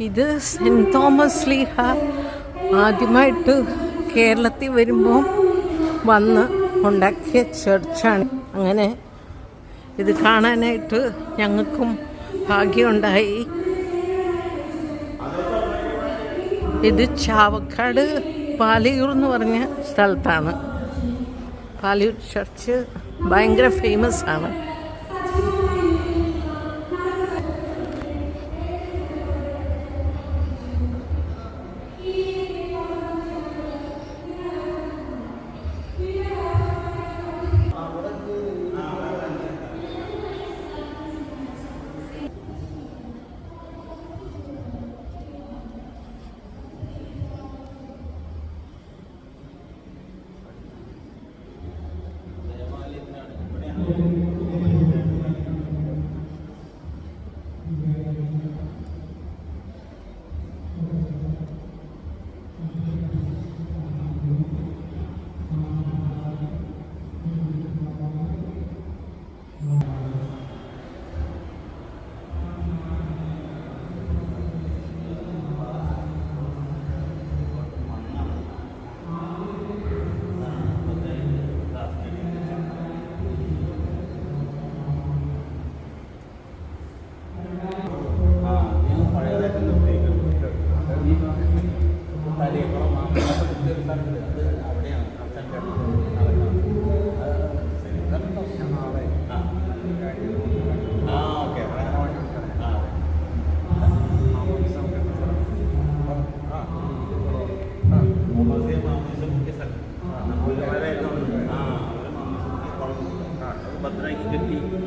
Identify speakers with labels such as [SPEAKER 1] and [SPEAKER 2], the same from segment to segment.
[SPEAKER 1] ഇത് cent Thomas ലീഹ ആദ്യമായിട്ട് കേരളത്തിൽ വരുമ്പോൾ വന്ന് ഉണ്ടാക്കിയ ചർച്ചാണ്. അങ്ങനെ ഇത് കാണാനായിട്ട് ഞങ്ങൾക്കും ഭാഗ്യമുണ്ടായി. ഇത് ചാവക്കാട് പാലയൂർ എന്ന് പറഞ്ഞ സ്ഥലത്താണ്. പാലയൂർ ചർച്ച് ഭയങ്കര ഫേമസ് ആണ്.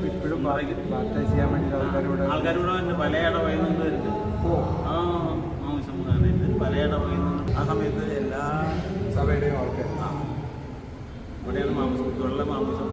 [SPEAKER 2] ഇപ്പോഴും ബാപ്റ്റൈസ് ചെയ്യാൻ വേണ്ടി ആൾക്കാരോട് പലയിട വൈകുന്നത് ആ മാംസം പലയിട വൈകുന്നത് ആ സമയത്ത് എല്ലാ സഭയുടെയും ആൾക്കാർ ഇവിടെയാണ് മാംസം വെള്ള മാംസം